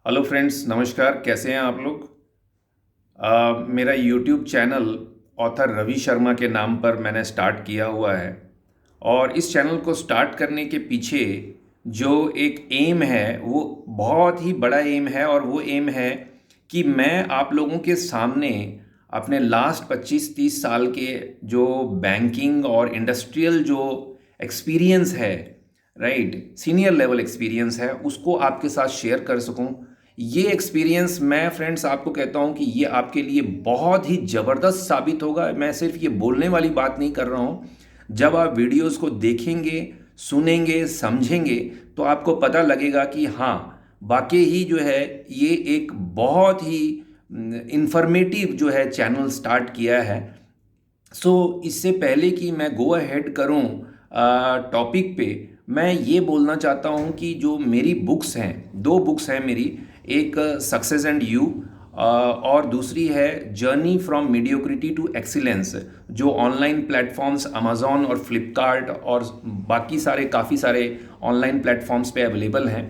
Hello friends, नमस्कार। कैसे हैं आप लोग? मेरा YouTube channel author Ravi Sharma के नाम पर मैंने स्टार्ट किया हुआ है। और इस चैनल को स्टार्ट करने के पीछे जो एक एम है वो बहुत ही बड़ा एम है, और वो एम है कि मैं आप लोगों के सामने अपने लास्ट 25-30 साल के जो बैंकिंग और इंडस्ट्रियल जो एक्सपीरियंस है, राइट, सीनियर लेवल एक्सपीरियंस है, उसको आपके साथ शेयर कर सकूं। ये एक्सपीरियंस मैं फ्रेंड्स आपको कहता हूँ कि ये आपके लिए बहुत ही ज़बरदस्त साबित होगा। मैं सिर्फ ये बोलने वाली बात नहीं कर रहा हूँ। जब आप वीडियोस को देखेंगे, सुनेंगे, समझेंगे, तो आपको पता लगेगा कि हाँ, वाकई ही जो है ये एक बहुत ही इंफॉर्मेटिव जो है चैनल स्टार्ट किया है। इससे पहले कि मैं गो अहेड करूं टॉपिक पे, मैं ये बोलना चाहता हूं कि जो मेरी बुक्स हैं, दो बुक्स हैं मेरी। एक सक्सेस एंड यू, और दूसरी है journey from mediocrity to excellence, जो ऑनलाइन प्लेटफॉर्म्स अमेजोन और फ्लिपकार्ट और बाकी सारे काफ़ी सारे ऑनलाइन प्लेटफॉर्म्स पे अवेलेबल हैं।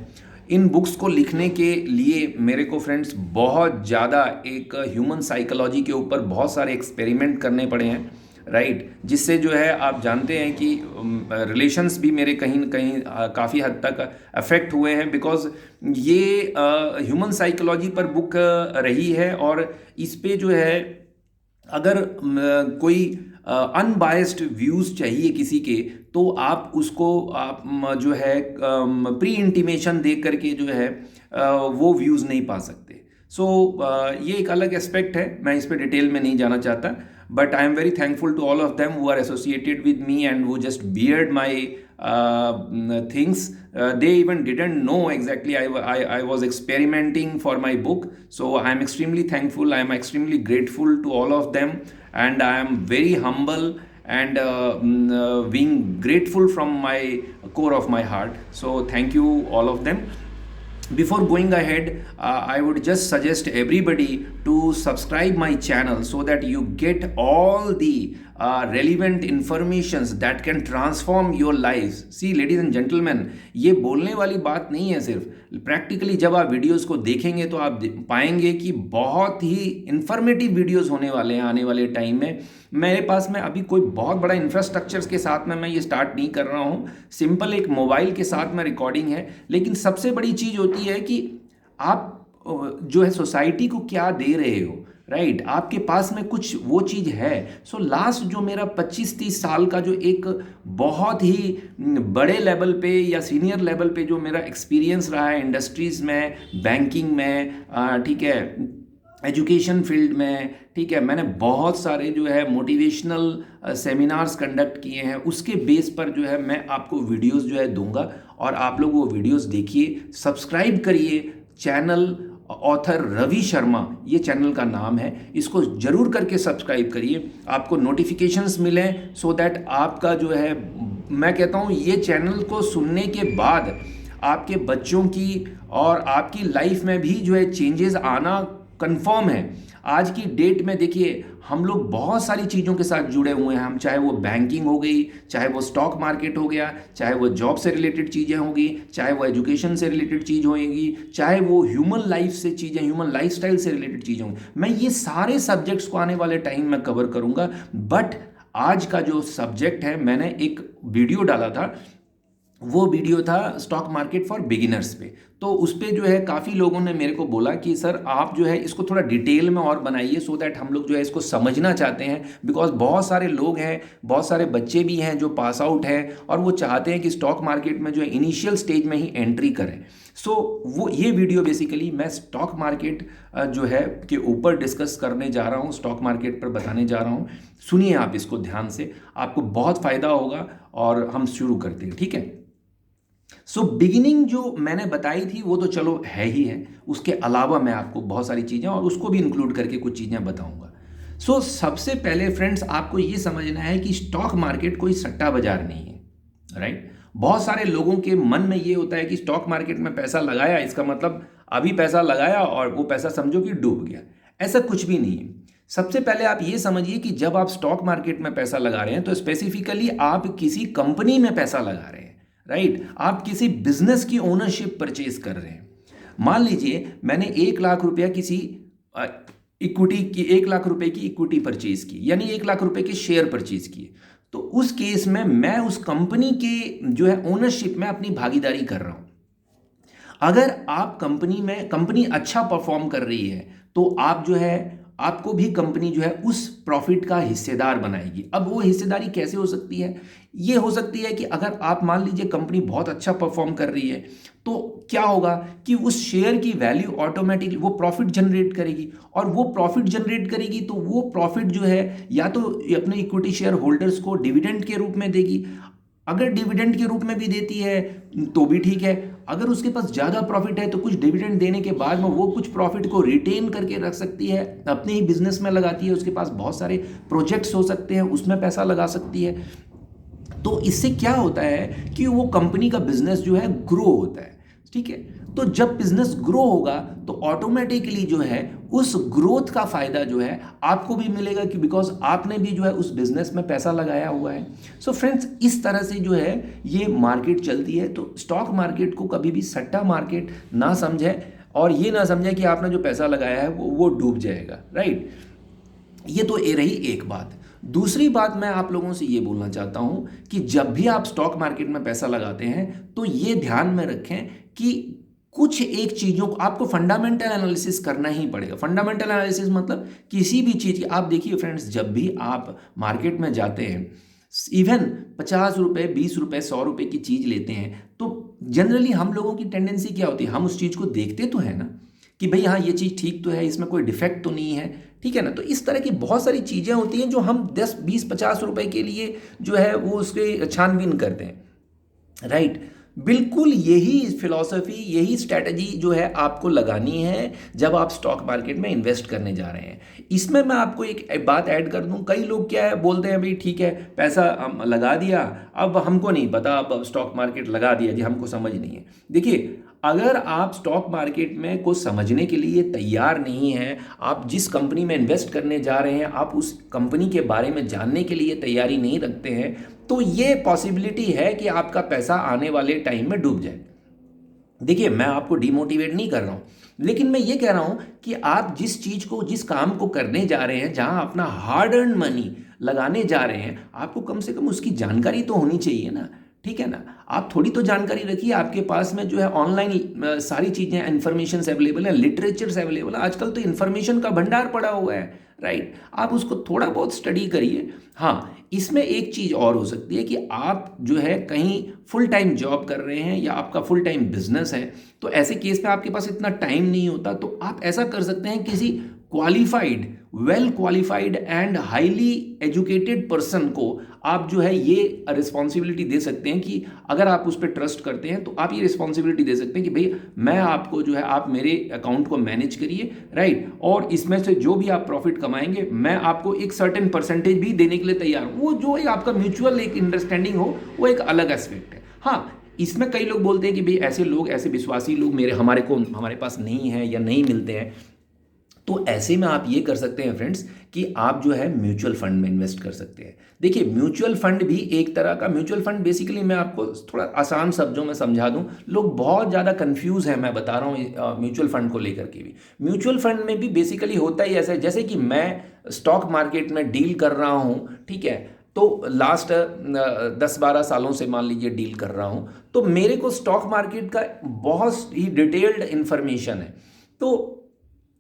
इन बुक्स को लिखने के लिए मेरे को फ्रेंड्स बहुत ज़्यादा एक ह्यूमन साइकोलॉजी के ऊपर बहुत सारे एक्सपेरिमेंट करने पड़े हैं, राइट, जिससे जो है आप जानते हैं कि रिलेशंस भी मेरे कहीं न कहीं काफ़ी हद तक अफेक्ट हुए हैं, बिकॉज ये ह्यूमन साइकोलॉजी पर बुक रही है। और इस पे जो है अगर कोई अनबायस्ड व्यूज़ चाहिए किसी के, तो आप उसको आप जो है प्री इंटीमेशन दे करके जो है वो व्यूज़ नहीं पा सकते। ये एक अलग एस्पेक्ट है, मैं इस पे डिटेल में नहीं जाना चाहता। But I am very thankful to all of them who are associated with me and who just beard my things. They even didn't know exactly I was experimenting for my book. So I am extremely thankful. I am extremely grateful to all of them, and I am very humble and being grateful from my core of my heart. So thank you all of them. Before going ahead, I would just suggest everybody to subscribe my channel so that you get all the relevant informations that can transform your lives. See, ladies and gentlemen, ये बोलने वाली बात नहीं है सिर्फ, practically जब आप videos को देखेंगे तो आप पाएंगे कि बहुत ही इंफॉर्मेटिव वीडियोस होने वाले हैं आने वाले टाइम में। मेरे पास में अभी कोई बहुत बड़ा इंफ्रास्ट्रक्चर्स के साथ में मैं ये स्टार्ट नहीं कर रहा हूँ, सिंपल एक मोबाइल के साथ में रिकॉर्डिंग है। लेकिन सबसे बड़ी चीज़ होती है कि आप जो है सोसाइटी को क्या दे रहे हो, राइट, आपके पास में कुछ वो चीज़ है। लास्ट जो मेरा 25-30 साल का जो एक बहुत ही बड़े लेवल पे या सीनियर लेवल पे जो मेरा एक्सपीरियंस रहा है इंडस्ट्रीज़ में, बैंकिंग में, ठीक है, एजुकेशन फील्ड में, ठीक है, मैंने बहुत सारे जो है मोटिवेशनल सेमिनार्स कंडक्ट किए हैं। उसके बेस पर जो है मैं आपको वीडियोस जो है दूंगा, और आप लोग वो वीडियोस देखिए, सब्सक्राइब करिए चैनल ऑथर रवि शर्मा, ये चैनल का नाम है। इसको जरूर करके सब्सक्राइब करिए, आपको नोटिफिकेशंस मिलें, सो दैट आपका जो है, मैं कहता हूँ ये चैनल को सुनने के बाद आपके बच्चों की और आपकी लाइफ में भी जो है चेंजेस आना कंफर्म है। आज की डेट में देखिए, हम लोग बहुत सारी चीज़ों के साथ जुड़े हुए हैं, हम चाहे वो बैंकिंग हो गई, चाहे वो स्टॉक मार्केट हो गया, चाहे वो जॉब से रिलेटेड चीज़ें होंगी, चाहे वो एजुकेशन से रिलेटेड चीज़ होंगी, चाहे वो ह्यूमन लाइफ से चीज़ें, ह्यूमन लाइफस्टाइल से रिलेटेड चीज़ें होंगी। मैं ये सारे सब्जेक्ट्स को आने वाले टाइम में कवर करूँगा। बट आज का जो सब्जेक्ट है, मैंने एक वीडियो डाला था, वो वीडियो था स्टॉक मार्केट फॉर बिगिनर्स पे। तो उस पर जो है काफ़ी लोगों ने मेरे को बोला कि सर आप जो है इसको थोड़ा डिटेल में और बनाइए, सो दैट हम लोग जो है इसको समझना चाहते हैं। बिकॉज बहुत सारे लोग हैं, बहुत सारे बच्चे भी हैं जो पास आउट हैं, और वो चाहते हैं कि स्टॉक मार्केट में जो है इनिशियल स्टेज में ही एंट्री करें। वो ये वीडियो बेसिकली मैं स्टॉक मार्केट जो है के ऊपर डिस्कस करने जा रहा हूँ, स्टॉक मार्केट पर बताने जा रहा हूँ। सुनिए आप इसको ध्यान से, आपको बहुत फ़ायदा होगा। और हम शुरू करते हैं, ठीक है। बिगिनिंग जो मैंने बताई थी वो तो चलो है ही है, उसके अलावा मैं आपको बहुत सारी चीज़ें और उसको भी इंक्लूड करके कुछ चीज़ें बताऊंगा। सबसे पहले फ्रेंड्स आपको ये समझना है कि स्टॉक मार्केट कोई सट्टा बाजार नहीं है, राइट। बहुत सारे लोगों के मन में ये होता है कि स्टॉक मार्केट में पैसा लगाया, इसका मतलब अभी पैसा लगाया और वो पैसा समझो कि डूब गया। ऐसा कुछ भी नहीं है। सबसे पहले आप ये समझिए कि जब आप स्टॉक मार्केट में पैसा लगा रहे हैं तो स्पेसिफिकली आप किसी कंपनी में पैसा लगा रहे हैं, राइट। आप किसी बिजनेस की ओनरशिप परचेज कर रहे हैं। मान लीजिए मैंने 1 लाख रुपया किसी इक्विटी की, 1 लाख रुपए की इक्विटी परचेज की, यानी 1 लाख रुपए के शेयर परचेज किए, तो उस केस में मैं उस कंपनी के जो है ओनरशिप में अपनी भागीदारी कर रहा हूं। अगर आप कंपनी में, कंपनी अच्छा परफॉर्म कर रही है तो आप जो है, आपको भी कंपनी जो है उस प्रॉफिट का हिस्सेदार बनाएगी। अब वो हिस्सेदारी कैसे हो सकती है? ये हो सकती है कि अगर आप मान लीजिए कंपनी बहुत अच्छा परफॉर्म कर रही है तो क्या होगा कि उस शेयर की वैल्यू ऑटोमेटिकली वो प्रॉफिट जनरेट करेगी, और वो प्रॉफिट जनरेट करेगी तो वो प्रॉफिट जो है या तो अपने इक्विटी शेयर होल्डर्स को डिविडेंड के रूप में देगी। अगर डिविडेंड के रूप में भी देती है तो भी ठीक है, अगर उसके पास ज़्यादा प्रॉफिट है तो कुछ डिविडेंड देने के बाद में वो कुछ प्रॉफिट को रिटेन करके रख सकती है, अपने ही बिजनेस में लगाती है। उसके पास बहुत सारे प्रोजेक्ट्स हो सकते हैं, उसमें पैसा लगा सकती है। तो इससे क्या होता है कि वो कंपनी का बिजनेस जो है ग्रो होता है, ठीक है। तो जब बिजनेस ग्रो होगा तो ऑटोमेटिकली जो है उस ग्रोथ का फायदा जो है आपको भी मिलेगा, कि बिकॉज आपने भी जो है उस बिजनेस में पैसा लगाया हुआ है। सो फ्रेंड्स, इस तरह से जो है ये मार्केट चलती है। तो स्टॉक मार्केट को कभी भी सट्टा मार्केट ना समझे, और ये ना समझे कि आपने जो पैसा लगाया है वो डूब जाएगा, राइट। ये तो ये रही एक बात। दूसरी बात मैं आप लोगों से ये बोलना चाहता हूं कि जब भी आप स्टॉक मार्केट में पैसा लगाते हैं तो ये ध्यान में रखें कि कुछ एक चीज़ों को आपको फंडामेंटल एनालिसिस करना ही पड़ेगा। फंडामेंटल एनालिसिस मतलब किसी भी चीज़ की, आप देखिए फ्रेंड्स, जब भी आप मार्केट में जाते हैं, इवन 50 रुपये, 20 रुपये, 100 रुपये की चीज़ लेते हैं, तो जनरली हम लोगों की टेंडेंसी क्या होती है, हम उस चीज़ को देखते तो है ना कि भाई हाँ ये चीज़ ठीक तो है, इसमें कोई डिफेक्ट तो नहीं है, ठीक है ना। तो इस तरह की बहुत सारी चीज़ें होती हैं जो हम 10, 20, 50 रुपये के लिए जो है वो उसके छानबीन करते हैं, राइट। बिल्कुल यही फिलॉसफी, यही स्ट्रैटेजी जो है आपको लगानी है जब आप स्टॉक मार्केट में इन्वेस्ट करने जा रहे हैं। इसमें मैं आपको एक बात ऐड कर दूं, कई लोग क्या है बोलते हैं भाई ठीक है पैसा लगा दिया, अब हमको नहीं पता, अब स्टॉक मार्केट लगा दिया जी, हमको समझ नहीं है। देखिए, अगर आप स्टॉक मार्केट में को समझने के लिए तैयार नहीं हैं, आप जिस कंपनी में इन्वेस्ट करने जा रहे हैं आप उस कंपनी के बारे में जानने के लिए तैयारी नहीं रखते हैं, तो ये पॉसिबिलिटी है कि आपका पैसा आने वाले टाइम में डूब जाए। देखिए, मैं आपको डिमोटिवेट नहीं कर रहा हूँ, लेकिन मैं ये कह रहा हूँ कि आप जिस चीज़ को, जिस काम को करने जा रहे हैं, जहाँ अपना हार्ड अर्न मनी लगाने जा रहे हैं, आपको कम से कम उसकी जानकारी तो होनी चाहिए ना, ठीक है ना। आप थोड़ी तो जानकारी रखिए। आपके पास में जो है ऑनलाइन सारी चीज़ें, इन्फॉर्मेशन अवेलेबल है, लिटरेचर्स अवेलेबल है, आजकल तो इन्फॉर्मेशन का भंडार पड़ा हुआ है, राइट। आप उसको थोड़ा बहुत स्टडी करिए। हाँ, इसमें एक चीज़ और हो सकती है कि आप जो है कहीं फुल टाइम जॉब कर रहे हैं या आपका फुल टाइम बिजनेस है, तो ऐसे केस में आपके पास इतना टाइम नहीं होता, तो आप ऐसा कर सकते हैं, किसी qualified, well qualified and highly educated person को आप जो है ये रिस्पॉन्सिबिलिटी दे सकते हैं कि अगर आप उस पर ट्रस्ट करते हैं तो आप ये रिस्पॉन्सिबिलिटी दे सकते हैं कि भाई मैं आपको जो है, आप मेरे अकाउंट को मैनेज करिए, राइट, और इसमें से जो भी आप प्रॉफिट कमाएंगे मैं आपको एक सर्टेन परसेंटेज भी देने के लिए तैयार हूँ। वो जो है आपका म्यूचुअल एक अंडरस्टैंडिंग हो, वो एक अलग एस्पेक्ट है। हाँ, इसमें कई लोग बोलते हैं कि भाई ऐसे लोग, ऐसे विश्वासी लोग हमारे पास नहीं है या नहीं मिलते हैं, तो ऐसे में आप ये कर सकते हैं फ्रेंड्स कि आप जो है म्यूचुअल फंड में इन्वेस्ट कर सकते हैं। देखिए, म्यूचुअल फंड भी एक तरह का, म्यूचुअल फंड बेसिकली मैं आपको थोड़ा आसान शब्दों में समझा दूं, लोग बहुत ज़्यादा कंफ्यूज हैं, मैं बता रहा हूँ म्यूचुअल फंड को लेकर के भी। म्यूचुअल फंड में भी बेसिकली होता ही ऐसा है, जैसे कि मैं स्टॉक मार्केट में डील कर रहा हूँ, ठीक है, तो लास्ट 10-12 सालों से मान लीजिए डील कर रहा हूँ, तो मेरे को स्टॉक मार्केट का बहुत ही डिटेल्ड इंफॉर्मेशन है। तो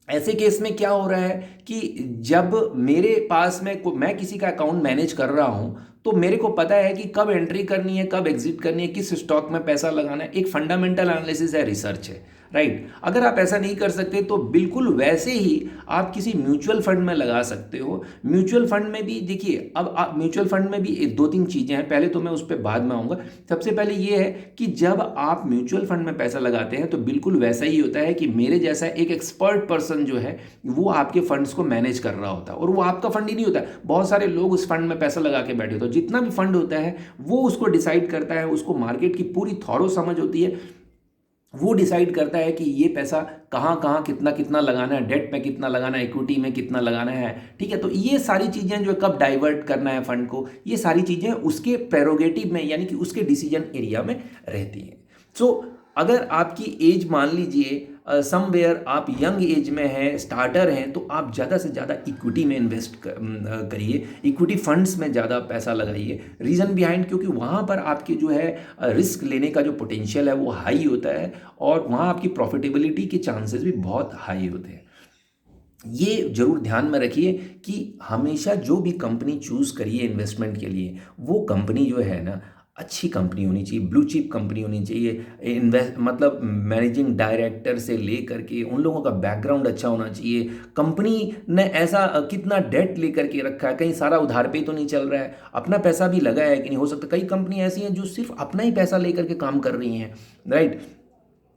ऐसे केस में क्या हो रहा है कि जब मेरे पास में मैं किसी का अकाउंट मैनेज कर रहा हूं, तो मेरे को पता है कि कब एंट्री करनी है, कब एग्जिट करनी है, किस स्टॉक में पैसा लगाना है। एक फंडामेंटल एनालिसिस है, रिसर्च है, राइट। अगर आप ऐसा नहीं कर सकते तो बिल्कुल वैसे ही आप किसी म्यूचुअल फंड में लगा सकते हो। म्यूचुअल फंड में भी देखिए, अब आप म्यूचुअल फंड में भी 2-3 चीज़ें हैं, पहले तो मैं उस पर बाद में आऊँगा। सबसे पहले ये है कि जब आप म्यूचुअल फंड में पैसा लगाते हैं तो बिल्कुल वैसा ही होता है कि मेरे जैसा एक एक्सपर्ट पर्सन जो है वो आपके फंड्स को मैनेज कर रहा होता है, और वो आपका फंड ही नहीं होता। बहुत सारे लोग उस फंड में पैसा लगा के बैठे होते हैं। जितना भी फंड होता है वो उसको डिसाइड करता है, उसको मार्केट की पूरी थॉरो समझ होती है, वो डिसाइड करता है कि ये पैसा कहाँ कहाँ कितना कितना लगाना है, डेट में कितना लगाना है, इक्विटी में कितना लगाना है, ठीक है। तो ये सारी चीज़ें जो कब डाइवर्ट करना है फंड को, ये सारी चीज़ें उसके प्रेरोगेटिव में, यानी कि उसके डिसीजन एरिया में रहती हैं। सो अगर आपकी एज मान लीजिए समवेयर आप यंग एज में हैं, स्टार्टर हैं, तो आप ज़्यादा से ज़्यादा इक्विटी में इन्वेस्ट करिए, इक्विटी फंड्स में ज़्यादा पैसा लगाइए। रीज़न बिहाइंड, क्योंकि वहाँ पर आपकी जो है रिस्क लेने का जो पोटेंशियल है वो हाई होता है और वहाँ आपकी प्रॉफिटेबिलिटी के चांसेस भी बहुत हाई होते हैं। ये जरूर ध्यान में रखिए कि हमेशा जो भी कंपनी चूज़ करिए इन्वेस्टमेंट के लिए, वो कंपनी जो है ना अच्छी कंपनी होनी चाहिए, ब्लू चिप कंपनी होनी चाहिए। इन्वेस्ट मतलब मैनेजिंग डायरेक्टर से लेकर के उन लोगों का बैकग्राउंड अच्छा होना चाहिए। कंपनी ने ऐसा कितना डेट लेकर के रखा है, कहीं सारा उधार पे तो नहीं चल रहा है, अपना पैसा भी लगा है कि नहीं। हो सकता कई कंपनी ऐसी हैं जो सिर्फ अपना ही पैसा लेकर के काम कर रही हैं, राइट।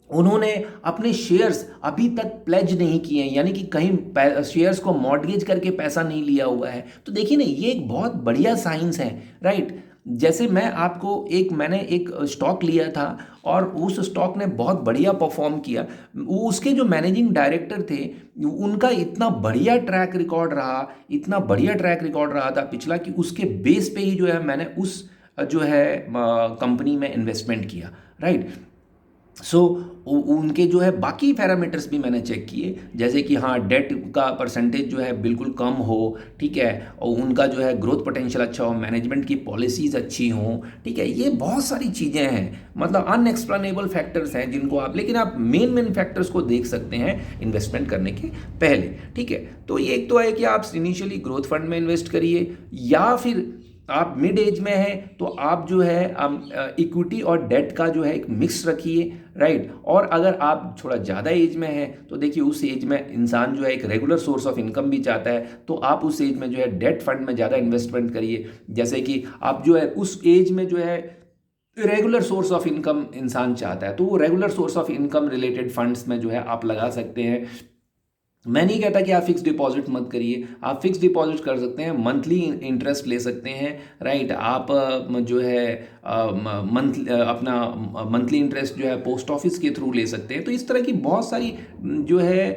उन्होंने अपने शेयर्स अभी तक प्लेज नहीं किए हैं, यानी कि कहीं शेयर्स को मॉर्गेज करके पैसा नहीं लिया हुआ है। तो देखिए ना, ये एक बहुत बढ़िया साइंस है, राइट। जैसे मैंने एक स्टॉक लिया था और उस स्टॉक ने बहुत बढ़िया परफॉर्म किया। उसके जो मैनेजिंग डायरेक्टर थे, उनका इतना बढ़िया ट्रैक रिकॉर्ड रहा, इतना बढ़िया ट्रैक रिकॉर्ड रहा था पिछला, कि उसके बेस पे ही जो है मैंने उस जो है कंपनी में इन्वेस्टमेंट किया, राइट। सो उनके जो है बाकी पैरामीटर्स भी मैंने चेक किए, जैसे कि हाँ, डेट का परसेंटेज जो है बिल्कुल कम हो, ठीक है, और उनका जो है ग्रोथ पोटेंशियल अच्छा हो, मैनेजमेंट की पॉलिसीज़ अच्छी हों, ठीक है। ये बहुत सारी चीज़ें हैं, मतलब अनएक्सप्लेनेबल फैक्टर्स हैं जिनको आप, लेकिन आप मेन फैक्टर्स को देख सकते हैं इन्वेस्टमेंट करने के पहले, ठीक है। तो ये एक तो है कि आप इनिशियली ग्रोथ फंड में इन्वेस्ट करिए, या फिर आप मिड एज में हैं तो आप जो है इक्विटी और डेट का जो है एक मिक्स रखिए, राइट। और अगर आप थोड़ा ज़्यादा एज में हैं तो देखिए, उस एज में इंसान जो है एक रेगुलर सोर्स ऑफ इनकम भी चाहता है, तो आप उस एज में जो है डेट फंड में ज़्यादा इन्वेस्टमेंट करिए। जैसे कि आप जो है उस एज में जो है रेगुलर सोर्स ऑफ इनकम इंसान चाहता है, तो वो regular source of income related funds में जो है आप लगा सकते हैं। मैं नहीं कहता कि आप फिक्स डिपॉजिट मत करिए, आप फिक्स डिपॉजिट कर सकते हैं, मंथली इंटरेस्ट ले सकते हैं, राइट। आप जो है अपना मंथली इंटरेस्ट जो है पोस्ट ऑफिस के थ्रू ले सकते हैं। तो इस तरह की बहुत सारी जो है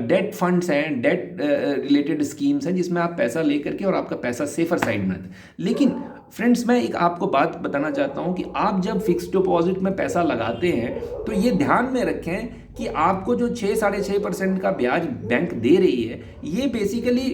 डेट फंड्स हैं, डेट रिलेटेड स्कीम्स हैं, जिसमें आप पैसा ले करके और आपका पैसा सेफर साइड में रहता है। लेकिन फ्रेंड्स, मैं एक आपको बात बताना चाहता हूँ कि आप जब फिक्स डिपॉजिट में पैसा लगाते हैं तो ये ध्यान में रखें कि आपको जो 6-6.5% का ब्याज बैंक दे रही है, ये बेसिकली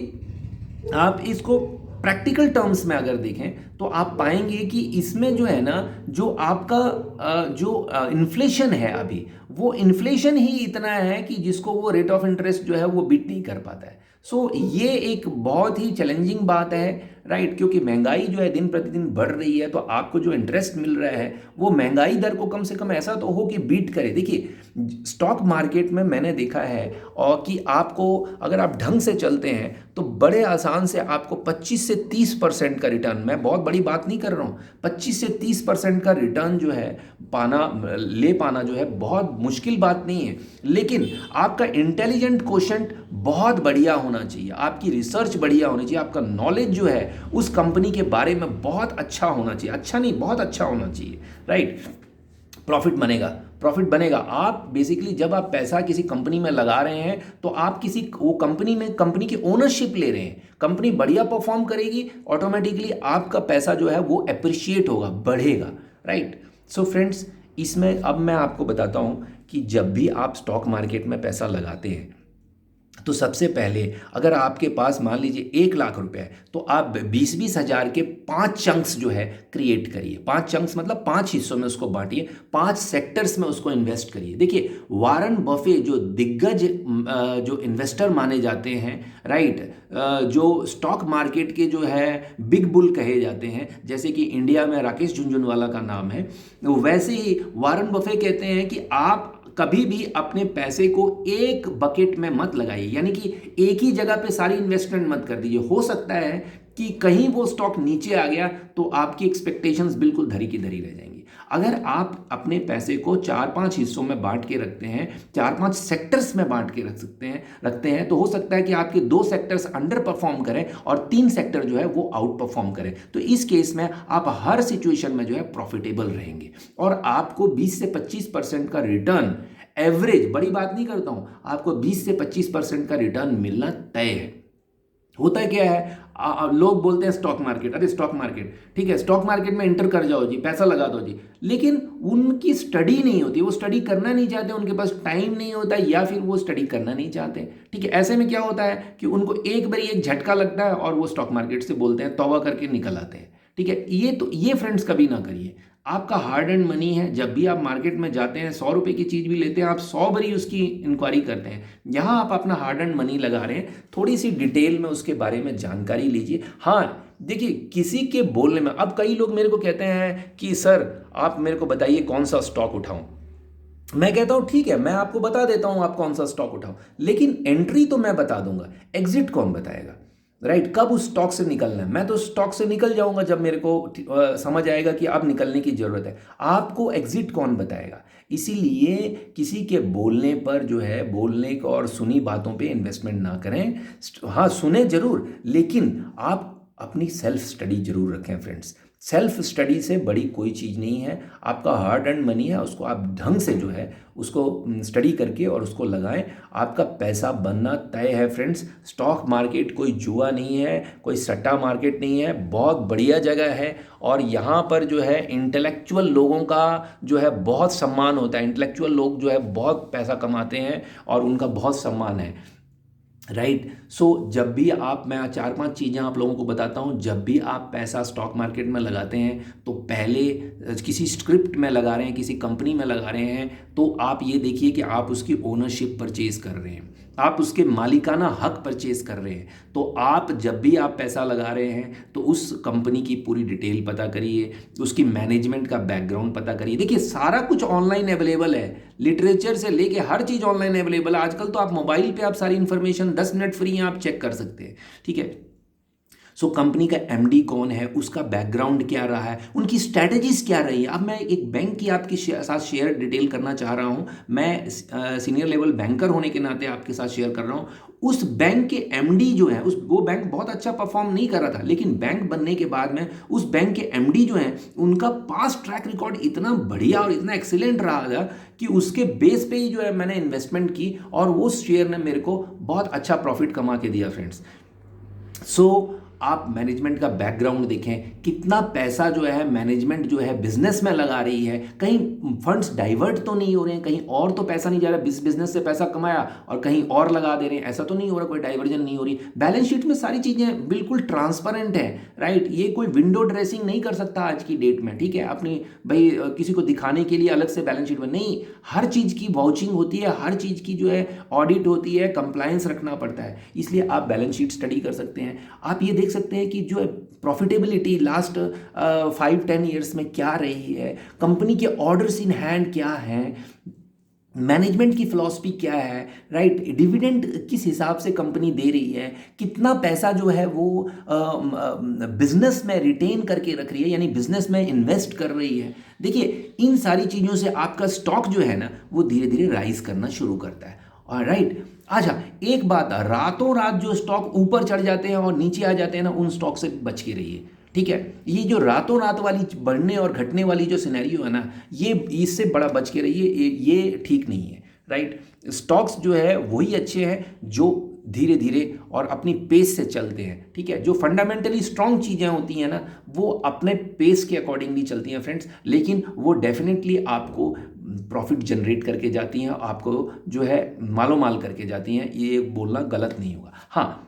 आप इसको प्रैक्टिकल टर्म्स में अगर देखें तो आप पाएंगे कि इसमें जो है ना, जो आपका जो इन्फ्लेशन है अभी, वो इन्फ्लेशन ही इतना है कि जिसको वो रेट ऑफ इंटरेस्ट जो है वो बीट नहीं कर पाता है। सो ये एक बहुत ही चैलेंजिंग बात है, राइट, क्योंकि महंगाई जो है दिन प्रतिदिन बढ़ रही है, तो आपको जो इंटरेस्ट मिल रहा है वो महंगाई दर को कम से कम ऐसा तो हो कि बीट करे। देखिए, स्टॉक मार्केट में मैंने देखा है और कि आपको अगर आप ढंग से चलते हैं तो बड़े आसान से आपको 25 से 30% का रिटर्न, मैं बहुत बड़ी बात नहीं कर रहा हूँ, 25 से 30% का रिटर्न जो है ले पाना जो है बहुत मुश्किल बात नहीं है। लेकिन आपका इंटेलिजेंट क्वोशंट बहुत बढ़िया होना चाहिए, आपकी रिसर्च बढ़िया होनी चाहिए, आपका नॉलेज जो है उस कंपनी के बारे में बहुत अच्छा होना चाहिए, अच्छा नहीं बहुत अच्छा होना चाहिए, राइट। प्रॉफिट बनेगा। आप बेसिकली जब आप पैसा किसी कंपनी में लगा रहे हैं तो आप वो कंपनी की ओनरशिप ले रहे हैं। कंपनी बढ़िया परफॉर्म करेगी, ऑटोमेटिकली आपका पैसा जो है वो एप्रिशिएट होगा, बढ़ेगा, राइट। सो फ्रेंड्स, इसमें अब मैं आपको बताता हूं कि जब भी आप स्टॉक मार्केट में पैसा लगाते हैं तो सबसे पहले अगर आपके पास मान लीजिए 1 लाख रुपए है, तो आप 20-20 हज़ार के 5 चंक्स जो है क्रिएट करिए। 5 चंक्स मतलब 5 हिस्सों में उसको बांटिए, 5 सेक्टर्स में उसको इन्वेस्ट करिए। देखिए, वारन बफे जो दिग्गज जो इन्वेस्टर माने जाते हैं, राइट, जो स्टॉक मार्केट के जो है बिग बुल कहे जाते हैं, जैसे कि इंडिया में राकेश झुनझुनवाला का नाम है, वैसे ही वारन बफे कहते हैं कि आप कभी भी अपने पैसे को एक बकेट में मत लगाइए, यानी कि एक ही जगह पे सारी इन्वेस्टमेंट मत कर दीजिए। हो सकता है कि कहीं वो स्टॉक नीचे आ गया तो आपकी एक्सपेक्टेशंस बिल्कुल धरी की धरी रह जाएंगी। अगर आप अपने पैसे को 4-5 हिस्सों में बांट के रखते हैं, 4-5 सेक्टर्स में बांट के रखते हैं, तो हो सकता है कि आपके 2 सेक्टर्स अंडर परफॉर्म करें और 3 सेक्टर जो है वो आउट परफॉर्म करें। तो इस केस में आप हर सिचुएशन में जो है प्रॉफिटेबल रहेंगे और आपको 20 से 25% का रिटर्न एवरेज, बड़ी बात नहीं करता हूं, आपको 20 से 25% का रिटर्न मिलना तय है। होता है क्या है, लोग बोलते हैं स्टॉक मार्केट, अरे स्टॉक मार्केट ठीक है, स्टॉक मार्केट में एंटर कर जाओ जी, पैसा लगा दो जी, लेकिन उनकी स्टडी नहीं होती, वो स्टडी करना नहीं चाहते, उनके पास टाइम नहीं होता, या फिर वो स्टडी करना नहीं चाहते। ठीक है, ऐसे में क्या होता है कि उनको एक बार एक झटका लगता है और वो स्टॉक मार्केट से बोलते हैं तौबा करके निकल आते हैं। ठीक है, ये फ्रेंड्स कभी ना करिए। आपका हार्ड एंड मनी है, जब भी आप मार्केट में जाते हैं 100 रुपए की चीज़ भी लेते हैं, आप 100 बारी उसकी इंक्वायरी करते हैं। यहाँ आप अपना हार्ड एंड मनी लगा रहे हैं, थोड़ी सी डिटेल में उसके बारे में जानकारी लीजिए। हाँ देखिए, किसी के बोलने में, अब कई लोग मेरे को कहते हैं कि सर आप मेरे को बताइए कौन सा स्टॉक उठाऊं। मैं कहता हूं ठीक है, मैं आपको बता देता हूं आप कौन सा स्टॉक उठाओ, लेकिन एंट्री तो मैं बता दूंगा, एग्जिट कौन बताएगा? राइट, कब उस स्टॉक से निकलना है? मैं तो स्टॉक से निकल जाऊंगा जब मेरे को समझ आएगा कि अब निकलने की जरूरत है। आपको एग्जिट कौन बताएगा? इसीलिए किसी के बोलने पर जो है, बोलने को और सुनी बातों पे इन्वेस्टमेंट ना करें। हाँ सुने जरूर, लेकिन आप अपनी सेल्फ स्टडी जरूर रखें फ्रेंड्स। सेल्फ स्टडी से बड़ी कोई चीज़ नहीं है। आपका हार्ड एंड मनी है, उसको आप ढंग से जो है उसको स्टडी करके और उसको लगाएं, आपका पैसा बनना तय है फ्रेंड्स। स्टॉक मार्केट कोई जुआ नहीं है, कोई सट्टा मार्केट नहीं है, बहुत बढ़िया जगह है। और यहाँ पर जो है इंटेलेक्चुअल लोगों का जो है बहुत सम्मान होता है। इंटेलेक्चुअल लोग जो है बहुत पैसा कमाते हैं और उनका बहुत सम्मान है। राइट, सो जब भी आप, मैं 4-5 चीज़ें आप लोगों को बताता हूँ, जब भी आप पैसा स्टॉक मार्केट में लगाते हैं तो पहले किसी स्क्रिप्ट में लगा रहे हैं, किसी कंपनी में लगा रहे हैं, तो आप ये देखिए कि आप उसकी ओनरशिप परचेज कर रहे हैं, आप उसके मालिकाना हक परचेज कर रहे हैं। तो आप जब भी आप पैसा लगा रहे हैं तो उस कंपनी की पूरी डिटेल पता करिए, उसकी मैनेजमेंट का बैकग्राउंड पता करिए। देखिए सारा कुछ ऑनलाइन अवेलेबल है, लिटरेचर से लेके हर चीज़ ऑनलाइन अवेलेबल है। आजकल तो आप मोबाइल पे आप सारी इन्फॉर्मेशन 10 मिनट फ्री हैं, आप चेक कर सकते हैं। ठीक है, सो कंपनी का एमडी कौन है, उसका बैकग्राउंड क्या रहा है, उनकी स्ट्रैटेजीज क्या रही है। अब मैं एक बैंक की आपके साथ शेयर डिटेल करना चाह रहा हूं, मैं सीनियर लेवल बैंकर होने के नाते आपके साथ शेयर कर रहा हूं। उस बैंक के एमडी जो है, वो बैंक बहुत अच्छा परफॉर्म नहीं कर रहा था, लेकिन बैंक बनने के बाद में उस बैंक के एमडी जो है, उनका पास्ट ट्रैक रिकॉर्ड इतना बढ़िया और इतना एक्सीलेंट रहा था कि उसके बेस पे ही जो है मैंने इन्वेस्टमेंट की और वो शेयर ने मेरे को बहुत अच्छा प्रॉफिट कमा के दिया फ्रेंड्स। सो आप मैनेजमेंट का बैकग्राउंड देखें, कितना पैसा जो है मैनेजमेंट जो है बिजनेस में लगा रही है, कहीं फंड्स डाइवर्ट तो नहीं हो रहे हैं, कहीं और तो पैसा नहीं जा रहा, बिजनेस से पैसा कमाया और कहीं और लगा दे रहे हैं, ऐसा तो नहीं हो रहा, कोई डाइवर्जन नहीं हो रही। बैलेंस शीट में सारी चीज़ें बिल्कुल ट्रांसपेरेंट है। राइट, ये कोई विंडो ड्रेसिंग नहीं कर सकता आज की डेट में। ठीक है, अपनी भाई किसी को दिखाने के लिए अलग से बैलेंस शीट में नहीं, हर चीज़ की वाउचिंग होती है, हर चीज़ की जो है ऑडिट होती है, कंप्लायंस रखना पड़ता है। इसलिए आप बैलेंस शीट स्टडी कर सकते हैं। आप ये देख सकते हैं कि जो प्रॉफिटेबिलिटी लास्ट 5-10 ईयर्स में क्या रही है, कंपनी के ऑर्डर्स इन हैंड क्या हैं, मैनेजमेंट की फिलॉसफी क्या है। राइट, डिविडेंड किस हिसाब से कंपनी दे रही है, कितना पैसा जो है वो बिजनेस में रिटेन करके रख रही है, यानी बिजनेस में इन्वेस्ट कर रही है। देखिए इन सारी चीज़ों से आपका स्टॉक जो है ना वो धीरे धीरे राइज करना शुरू करता है। और राइट, अच्छा एक बात, रातों रात जो स्टॉक ऊपर चढ़ जाते हैं और नीचे आ जाते हैं ना, उन स्टॉक से बच के रहिए। ठीक है, ये जो रातों रात वाली बढ़ने और घटने वाली जो सिनेरियो है ना, ये इससे बड़ा बच के रहिए, ये ठीक नहीं है। राइट, स्टॉक्स जो है वही अच्छे हैं जो धीरे धीरे और अपनी पेस से चलते हैं। ठीक है, जो फंडामेंटली स्ट्रांग चीज़ें होती हैं ना वो अपने पेस के अकॉर्डिंगली चलती हैं फ्रेंड्स, लेकिन वो डेफिनेटली आपको प्रॉफिट जनरेट करके जाती हैं, आपको जो है मालो माल करके जाती हैं, ये बोलना गलत नहीं होगा। हाँ,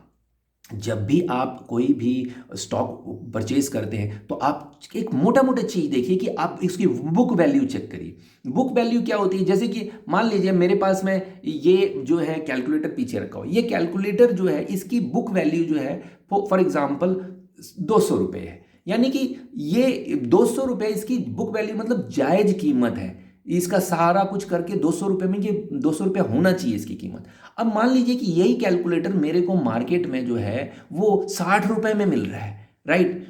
जब भी आप कोई भी स्टॉक परचेज करते हैं तो आप एक मोटा मोटा चीज़ देखिए कि आप इसकी बुक वैल्यू चेक करिए। बुक वैल्यू क्या होती है, जैसे कि मान लीजिए मेरे पास में ये जो है कैलकुलेटर पीछे रखा हो, ये कैलकुलेटर जो है इसकी बुक वैल्यू जो है फॉर एग्जांपल 200 रुपये है, यानी कि ये 200 रुपये इसकी बुक वैल्यू मतलब जायज़ कीमत है। इसका सारा कुछ करके 200 रुपये में ये 200 रुपये होना चाहिए इसकी कीमत। अब मान लीजिए कि यही कैलकुलेटर मेरे को मार्केट में जो है वो 60 रुपये में मिल रहा है। राइट,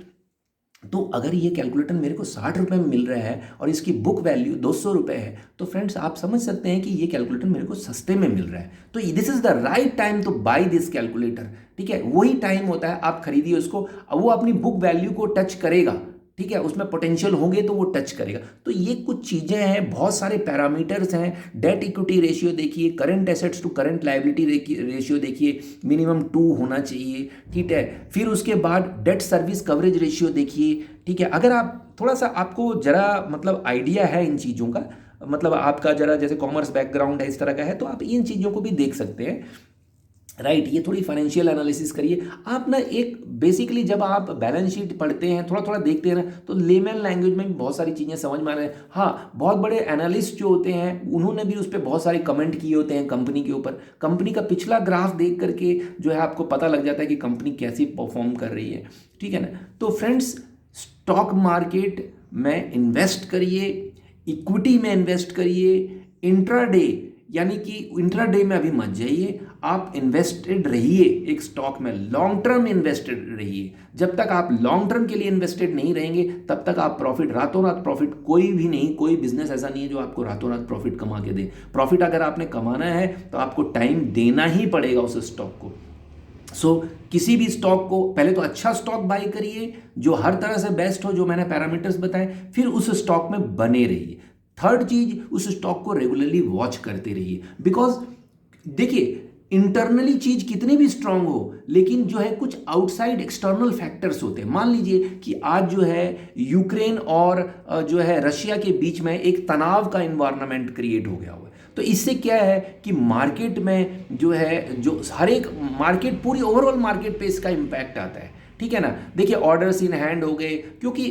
तो अगर ये कैलकुलेटर मेरे को 60 रुपये में मिल रहा है और इसकी बुक वैल्यू 200 रुपये है, तो फ्रेंड्स आप समझ सकते हैं कि ये कैलकुलेटर मेरे को सस्ते में मिल रहा है। तो this is the right time to buy this calculator. ठीक है, वही टाइम होता है आप खरीदिए उसको, वो अपनी बुक वैल्यू को टच करेगा। ठीक है, उसमें पोटेंशियल होंगे तो वो टच करेगा। तो ये कुछ चीज़ें हैं, बहुत सारे पैरामीटर्स हैं। डेट इक्विटी रेशियो देखिए, current assets to current liability ratio देखिए, मिनिमम 2 होना चाहिए, ठीक है। फिर उसके बाद डेट सर्विस कवरेज रेशियो देखिए, ठीक है। अगर आप थोड़ा सा, आपको जरा मतलब आइडिया है इन चीज़ों का, मतलब आपका जरा जैसे कॉमर्स बैकग्राउंड है इस तरह का है, तो आप इन चीज़ों को भी देख सकते हैं, राइट। ये थोड़ी फाइनेंशियल एनालिसिस करिए आप ना। एक बेसिकली जब आप बैलेंस शीट पढ़ते हैं, थोड़ा थोड़ा देखते हैं ना, तो लेमन लैंग्वेज में भी बहुत सारी चीज़ें समझ में आ रहे हैं। हाँ, बहुत बड़े एनालिस्ट जो होते हैं उन्होंने भी उस पर बहुत सारे कमेंट किए होते हैं कंपनी के ऊपर। कंपनी का पिछला ग्राफ देख करके जो है आपको पता लग जाता है कि कंपनी कैसी परफॉर्म कर रही है, ठीक है ना। तो फ्रेंड्स, स्टॉक मार्केट में इन्वेस्ट करिए, इक्विटी में इन्वेस्ट करिए, इंट्राडे यानी कि इंट्राडे में अभी मत जाइए, आप इन्वेस्टेड रहिए एक स्टॉक में, लॉन्ग टर्म इन्वेस्टेड रहिए। जब तक आप लॉन्ग टर्म के लिए इन्वेस्टेड नहीं रहेंगे तब तक आप प्रॉफिट, रातों रात प्रॉफिट कोई भी नहीं, कोई बिजनेस ऐसा नहीं है जो आपको रातों रात प्रॉफिट कमा के दे। प्रॉफिट अगर आपने कमाना है तो आपको टाइम देना ही पड़ेगा उस स्टॉक को। किसी भी स्टॉक को पहले तो अच्छा स्टॉक बाय करिए जो हर तरह से बेस्ट हो, जो मैंने पैरामीटर्स बताए, फिर उस स्टॉक में बने रहिए। थर्ड चीज, उस स्टॉक को रेगुलरली वॉच करते रहिए। बिकॉज देखिए, इंटरनली चीज कितनी भी स्ट्रांग हो, लेकिन जो है कुछ आउटसाइड एक्सटर्नल फैक्टर्स होते हैं। मान लीजिए कि आज जो है यूक्रेन और जो है रशिया के बीच में एक तनाव का इन्वायरमेंट क्रिएट हो गया हुआ है। तो इससे क्या है कि मार्केट में जो है, जो हर एक मार्केट, पूरी ओवरऑल मार्केट पे इसका इम्पैक्ट आता है, ठीक है ना। देखिए, ऑर्डर्स इन हैंड हो गए, क्योंकि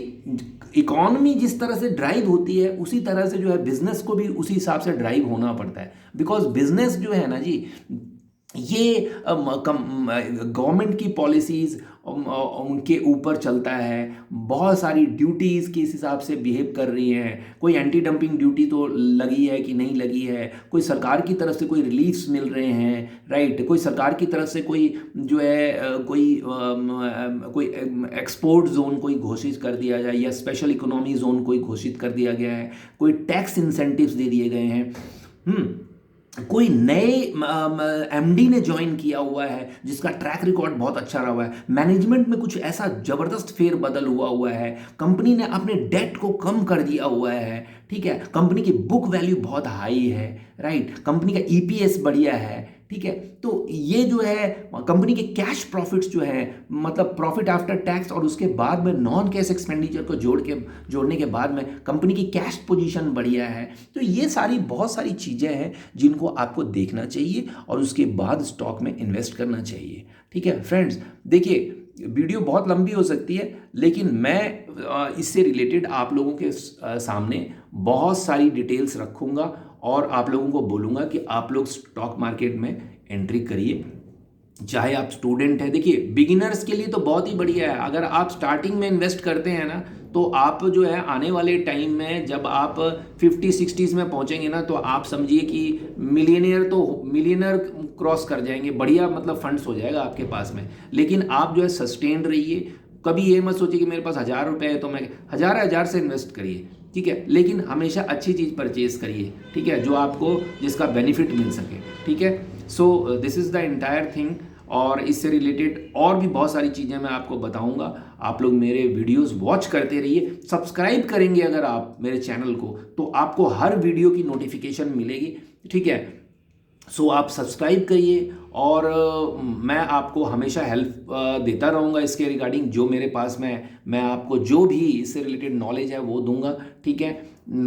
इकॉनमी जिस तरह से ड्राइव होती है उसी तरह से जो है बिजनेस को भी उसी हिसाब से ड्राइव होना पड़ता है। बिकॉज बिजनेस जो है ना जी, ये गवर्नमेंट की पॉलिसीज उनके ऊपर चलता है। बहुत सारी ड्यूटीज़ के हिसाब से बिहेव कर रही हैं। कोई एंटी डंपिंग ड्यूटी तो लगी है कि नहीं लगी है, कोई सरकार की तरफ से कोई रिलीफ्स मिल रहे हैं, राइट। कोई सरकार की तरफ से कोई जो है कोई एक्सपोर्ट जोन कोई घोषित कर दिया जाए, या स्पेशल इकोनॉमी जोन कोई घोषित कर दिया गया है, कोई टैक्स इंसेंटिव्स दे दिए गए हैं। कोई नए एमडी ने ज्वाइन किया हुआ है जिसका ट्रैक रिकॉर्ड बहुत अच्छा रहा हुआ है, मैनेजमेंट में कुछ ऐसा जबरदस्त फेरबदल हुआ है, कंपनी ने अपने डेट को कम कर दिया हुआ है, ठीक है, कंपनी की बुक वैल्यू बहुत हाई है, राइट, कंपनी का ईपीएस बढ़िया है, ठीक है। तो ये जो है कंपनी के कैश प्रॉफिट्स जो है, मतलब प्रॉफिट आफ्टर टैक्स और उसके बाद में नॉन कैश एक्सपेंडिचर को जोड़ने के बाद में कंपनी की कैश पोजीशन बढ़िया है। तो ये सारी बहुत सारी चीज़ें हैं जिनको आपको देखना चाहिए और उसके बाद स्टॉक में इन्वेस्ट करना चाहिए, ठीक है फ्रेंड्स। देखिए, वीडियो बहुत लंबी हो सकती है, लेकिन मैं इससे रिलेटेड आप लोगों के सामने बहुत सारी डिटेल्स रखूँगा और आप लोगों को बोलूँगा कि आप लोग स्टॉक मार्केट में एंट्री करिए, चाहे आप स्टूडेंट हैं। देखिए, बिगिनर्स के लिए तो बहुत ही बढ़िया है। अगर आप स्टार्टिंग में इन्वेस्ट करते हैं ना, तो आप जो है आने वाले टाइम में जब आप 50-60s में पहुंचेंगे ना, तो आप समझिए कि मिलियनर क्रॉस कर जाएंगे, बढ़िया मतलब फंड्स हो जाएगा आपके पास में। लेकिन आप जो है सस्टेन्ड रहिए, कभी ये मत सोचिए कि मेरे पास 1000 रुपये है तो मैं हज़ार से इन्वेस्ट करिए, ठीक है, लेकिन हमेशा अच्छी चीज़ परचेज करिए, ठीक है, जो आपको जिसका बेनिफिट मिल सके, ठीक है। So this is the entire thing. और इससे रिलेटेड और भी बहुत सारी चीज़ें मैं आपको बताऊंगा। आप लोग मेरे वीडियोस वॉच करते रहिए, सब्सक्राइब करेंगे अगर आप मेरे चैनल को, तो आपको हर वीडियो की नोटिफिकेशन मिलेगी, ठीक है। सो आप सब्सक्राइब करिए और मैं आपको हमेशा हेल्प देता रहूँगा इसके रिगार्डिंग, जो मेरे पास में मैं आपको जो भी इससे रिलेटेड नॉलेज है वो दूंगा, ठीक है।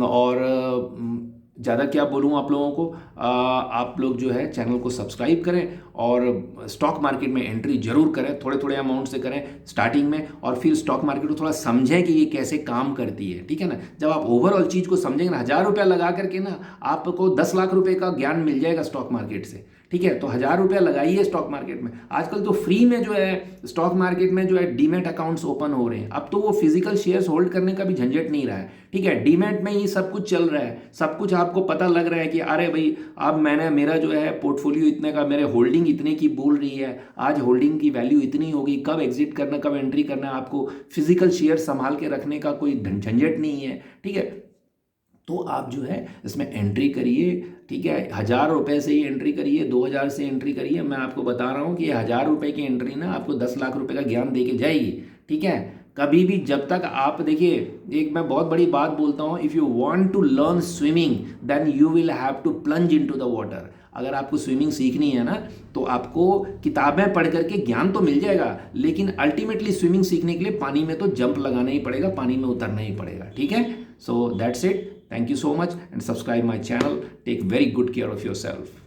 और ज़्यादा क्या बोलूँ आप लोगों को, आप लोग जो है चैनल को सब्सक्राइब करें और स्टॉक मार्केट में एंट्री जरूर करें, थोड़े थोड़े अमाउंट से करें स्टार्टिंग में, और फिर स्टॉक मार्केट को थोड़ा समझें कि ये कैसे काम करती है, ठीक है ना। जब आप ओवरऑल चीज़ को समझेंगे ना, 1000 रुपया लगा करके ना आपको 10 लाख रुपए का ज्ञान मिल जाएगा स्टॉक मार्केट से, ठीक है। तो 1000 रुपया लगाइए स्टॉक मार्केट में। आजकल तो फ्री में जो है स्टॉक मार्केट में जो है डीमैट अकाउंट्स ओपन हो रहे हैं। अब तो वो फिजिकल शेयर्स होल्ड करने का भी झंझट नहीं रहा है, ठीक है। डीमैट में ही सब कुछ चल रहा है, सब कुछ आपको पता लग रहा है कि अरे भाई अब मेरा जो है पोर्टफोलियो इतने का, मेरे होल्डिंग इतने की बोल रही है, आज होल्डिंग की वैल्यू इतनी होगी, कब एग्जिट करना, कब एंट्री करना, आपको फिजिकल शेयर संभाल के रखने का कोई झंझट नहीं है, ठीक है। तो आप जो है इसमें एंट्री करिए, ठीक है। 1000 रुपये से ही एंट्री करिए, 2000 से एंट्री करिए। मैं आपको बता रहा हूँ कि 1000 रुपये की एंट्री ना आपको 10 लाख रुपए का ज्ञान दे के जाएगी, ठीक है। कभी भी जब तक आप देखिए, एक मैं बहुत बड़ी बात बोलता हूँ, if you want to learn swimming then you will have to plunge into the water. अगर आपको स्विमिंग सीखनी है ना, तो आपको किताबें पढ़ करके ज्ञान तो मिल जाएगा, लेकिन अल्टीमेटली स्विमिंग सीखने के लिए पानी में तो जंप लगाना ही पड़ेगा, पानी में उतरना ही पड़ेगा। ठीक है, so that's it, thank you so much and subscribe my channel, take very good care of your self.